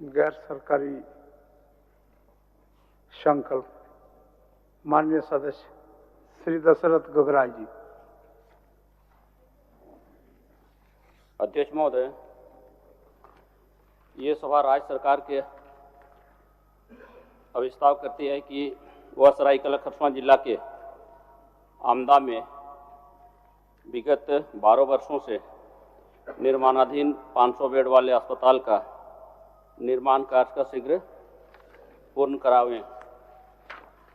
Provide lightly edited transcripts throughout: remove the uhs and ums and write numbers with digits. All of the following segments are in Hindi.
गैर सरकारी संकल्प माननीय सदस्य श्री दशरथ गगराय जी। अध्यक्ष महोदय, ये सभा राज्य सरकार के अविस्ताव करती है कि वह सरायकेला खरसावां जिला के आमदा में विगत 12 वर्षों से निर्माणाधीन 500 बेड वाले अस्पताल का निर्माण कार्य का शीघ्र पूर्ण करावें।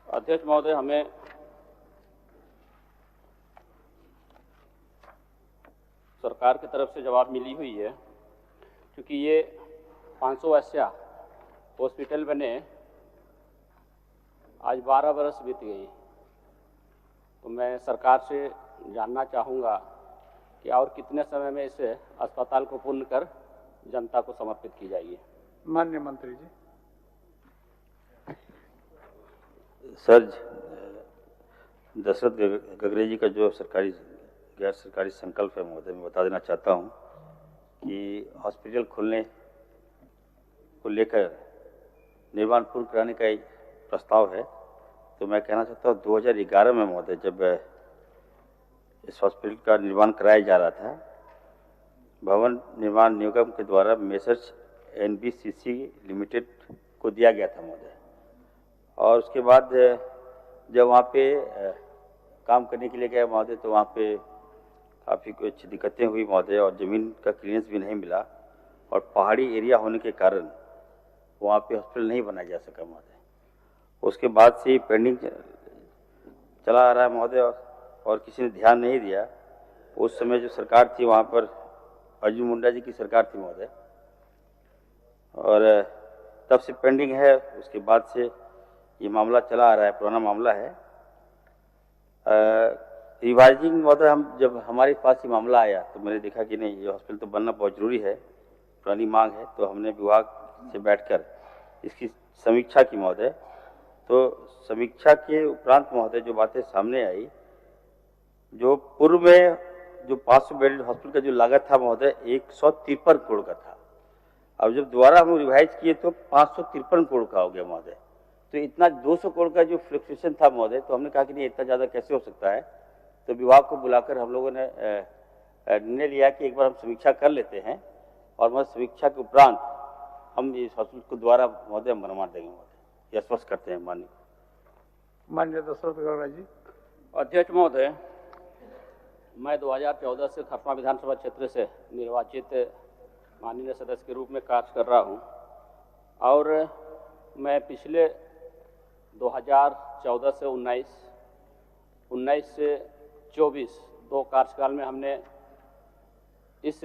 अध्यक्ष महोदय, हमें सरकार की तरफ से जवाब मिली हुई है, क्योंकि ये 500 वैश्या हॉस्पिटल बने आज 12 वर्ष बीत गई, तो मैं सरकार से जानना चाहूँगा कि और कितने समय में इस अस्पताल को पूर्ण कर जनता को समर्पित की जाएगी। माननीय मंत्री जी। सर, दशरथ गगरे जी का जो गैर सरकारी संकल्प है महोदय, मैं बता देना चाहता हूं कि हॉस्पिटल खोलने को लेकर निर्माण पूर्ण कराने का एक प्रस्ताव है। तो मैं कहना चाहता हूं 2011 में महोदय, जब इस हॉस्पिटल का निर्माण कराया जा रहा था, भवन निर्माण निगम के द्वारा मेसर्स NBCC लिमिटेड को दिया गया था महोदय। और उसके बाद जब वहाँ पे काम करने के लिए गया महोदय, तो वहाँ पे काफ़ी कुछ दिक्कतें हुई महोदय, और ज़मीन का क्लियरेंस भी नहीं मिला, और पहाड़ी एरिया होने के कारण वहाँ पे हॉस्पिटल नहीं बनाया जा सका महोदय। उसके बाद से पेंडिंग चला आ रहा है महोदय, और किसी ने ध्यान नहीं दिया। उस समय जो सरकार थी वहाँ पर अर्जुन मुंडा जी की सरकार थी महोदय, और तब से पेंडिंग है। उसके बाद से ये मामला चला आ रहा है, पुराना मामला है। रिवाइजिंग महोदय, हम जब हमारे पास ये मामला आया तो मैंने देखा कि नहीं, ये हॉस्पिटल तो बनना बहुत ज़रूरी है, पुरानी मांग है। तो हमने विभाग से बैठकर इसकी समीक्षा की महोदय। तो समीक्षा के उपरांत महोदय जो बातें सामने आई, जो पूर्व में जो 500 बेड हॉस्पिटल का जो लागत था महोदय 153 करोड़ का था। अब जब दोबारा हम रिवाइज किए तो 553 करोड़ का हो गया महोदय। तो इतना 200 करोड़ का जो फ्लक्चुएशन था महोदय, तो हमने कहा कि नहीं, इतना ज़्यादा कैसे हो सकता है। तो विभाग को बुलाकर हम लोगों ने निर्णय लिया कि एक बार हम समीक्षा कर लेते हैं, और मतलब समीक्षा के उपरांत हम इस हॉस्पिटल को द्वारा महोदय बनवा देंगे महोदय, यह स्पष्ट करते हैं माननीय दशरथ गगरा जी। अध्यक्ष महोदय, मैं 2014 से खरसावां विधानसभा क्षेत्र से निर्वाचित माननीय सदस्य के रूप में कार्य कर रहा हूं, और मैं पिछले 2014 से 19 से 24 दो कार्यकाल में हमने इस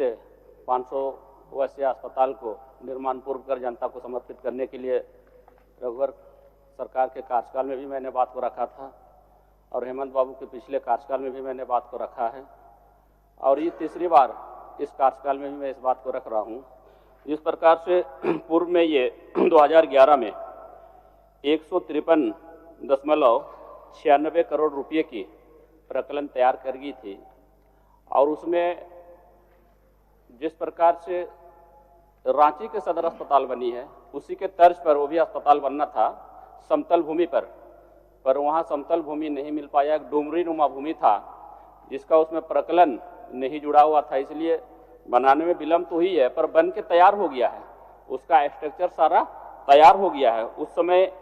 500 वैश्या अस्पताल को निर्माण पूर्व कर जनता को समर्पित करने के लिए रघुवर सरकार के कार्यकाल में भी मैंने बात को रखा था, और हेमंत बाबू के पिछले कार्यकाल में भी मैंने बात को रखा है, और ये तीसरी बार इस कार्यकाल में भी मैं इस बात को रख रहा हूँ। जिस प्रकार से पूर्व में ये 2011 में 153.96 करोड़ रुपये की प्रकलन तैयार कर गई थी, और उसमें जिस प्रकार से रांची के सदर अस्पताल बनी है, उसी के तर्ज पर वो भी अस्पताल बनना था समतल भूमि पर वहाँ समतल भूमि नहीं मिल पाया। एक डुमरी नुमा भूमि था जिसका उसमें प्रकलन नहीं जुड़ा हुआ था, इसलिए बनाने में विलम्ब तो हुई है, पर बन के तैयार हो गया है, उसका स्ट्रक्चर सारा तैयार हो गया है। उस समय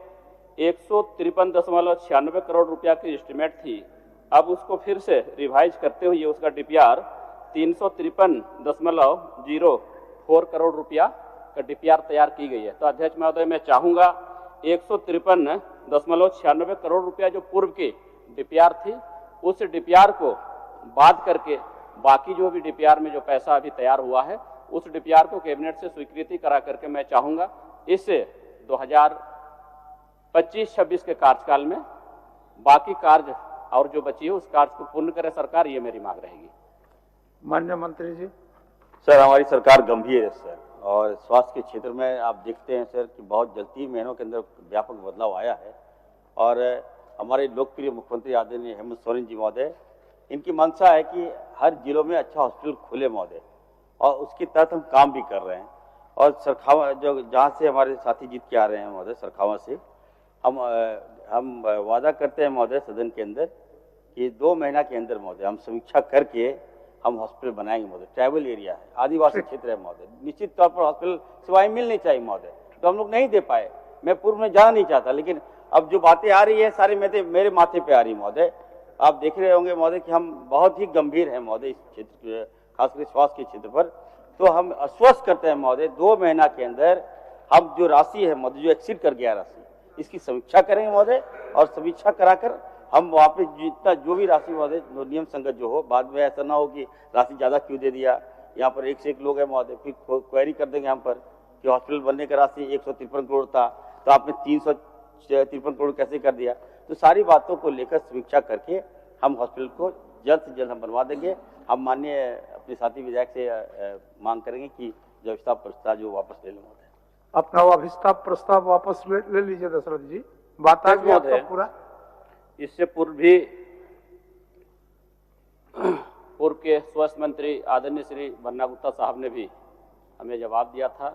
153.96 करोड़ रुपया की एस्टिमेट थी। अब उसको फिर से रिवाइज करते हुए उसका DPR 353.04 करोड़ रुपया का DPR तैयार की गई है। तो अध्यक्ष महोदय, मैं चाहूँगा 153.96 करोड़ रुपया जो पूर्व की DPR थी, उस DPR को बात करके बाकी जो भी DPR में जो पैसा अभी तैयार हुआ है, उस DPR को कैबिनेट से स्वीकृति करा करके मैं चाहूँगा इस 2025-26 के कार्यकाल में बाकी कार्य और जो बची है उस कार्य को पूर्ण करे सरकार, ये मेरी मांग रहेगी। माननीय मंत्री जी। सर, हमारी सरकार गंभीर है सर, और स्वास्थ्य के क्षेत्र में आप देखते हैं सर कि बहुत जल्दी महीनों के अंदर व्यापक बदलाव आया है। और हमारे लोकप्रिय मुख्यमंत्री आदरणीय हेमंत सोरेन जी महोदय, इनकी मंशा है कि हर जिलों में अच्छा हॉस्पिटल खुले महोदय, और उसके तहत हम काम भी कर रहे हैं। और सरखावा जो जहाँ से हमारे साथी जीत के आ रहे हैं महोदय, सरखावा से, हम वादा करते हैं महोदय सदन के अंदर कि 2 महीना के अंदर महोदय हम समीक्षा करके हम हॉस्पिटल बनाएंगे महोदय। ट्राइबल एरिया है, आदिवासी क्षेत्र है महोदय, निश्चित तौर पर हॉस्पिटल सेवाएं मिलनी चाहिए महोदय, तो हम लोग नहीं दे पाए। मैं पूर्व में जाना नहीं चाहता, लेकिन अब जो बातें आ रही है सारी मेरे माथे पे आ रही महोदय। आप देख रहे होंगे महोदय कि हम बहुत ही गंभीर हैं महोदय इस क्षेत्र, खासकर स्वास्थ्य के क्षेत्र पर। तो हम आश्वस्त करते हैं महोदय 2 महीना के अंदर हम जो राशि है महोदय, जो एक्सीड कर गया राशि, इसकी समीक्षा करेंगे महोदय, और समीक्षा कराकर हम वहाँ पे जितना जो भी राशि महोदय नियम संगत जो हो, बाद में ऐसा ना हो कि राशि ज़्यादा क्यों दे दिया, यहाँ पर 1 से 1 लोग हैं महोदय, फिर क्वेरी कर देंगे हम पर कि हॉस्पिटल बनने का राशि 153 करोड़ था तो आपने 353 करोड़ कैसे कर दिया। तो सारी बातों को लेकर समीक्षा करके हम हॉस्पिटल को जल्द से जल्द हम बनवा देंगे। हम माननीय अपने साथी विधायक से मांग करेंगे कि जो अभिस्ताव प्रस्ताव जो वापस ले लें महोदय। अपना वो अभिस्ताव प्रस्ताव वापस ले लीजिए दशरथ जी। बात आ गई आपका पूरा। इससे पूर्व भी पूर्व के स्वास्थ्य मंत्री आदरणीय श्री बन्ना गुप्ता साहब ने भी हमें जवाब दिया था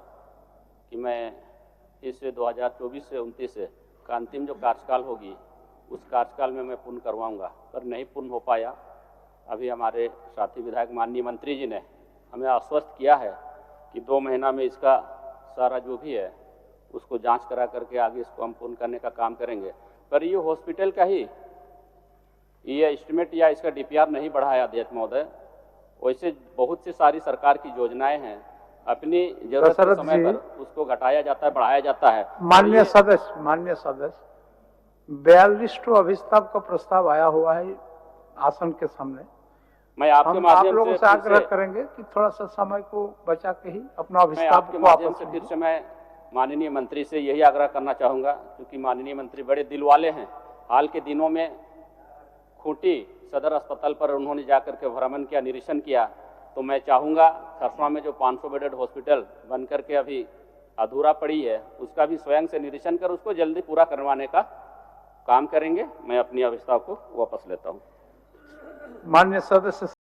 कि मैं इस 2024 से 29 का अंतिम जो कार्यकाल होगी उस कार्यकाल में मैं पूर्ण करवाऊंगा, पर नहीं पूर्ण हो पाया। अभी हमारे साथी विधायक माननीय मंत्री जी ने हमें आश्वस्त किया है कि 2 महीना में इसका सारा जो भी है उसको जांच करा करके आगे इसको हम पूर्ण करने का काम करेंगे। पर ये हॉस्पिटल का ही ये एस्टिमेट या इसका डीपीआर नहीं बढ़ाया अध्यक्ष महोदय। वैसे बहुत सी सारी सरकार की योजनाएं हैं, अपनी जरूरत के समय पर उसको घटाया जाता है, बढ़ाया जाता है। माननीय सदस्य 42 अभिस्ताव का प्रस्ताव आया हुआ है आसन के सामने। मैं आपके माध्यम आप लोगों से आग्रह करेंगे कि थोड़ा सा समय को बचा के ही अपना अभिस्ताव को माध्यम से फिर से मैं माननीय मंत्री से यही आग्रह करना चाहूंगा, क्योंकि माननीय मंत्री बड़े दिल वाले हैं। हाल के दिनों में खूंटी सदर अस्पताल पर उन्होंने जाकर के भ्रमण किया, निरीक्षण किया। तो मैं चाहूंगा खरसवा में जो 500 बेडेड हॉस्पिटल बन करके अभी अधूरा पड़ी है, उसका भी स्वयं से निरीक्षण कर उसको जल्दी पूरा करवाने का काम करेंगे। मैं अपनी अभिस्ताव को वापस लेता हूँ। माननीय सदस्य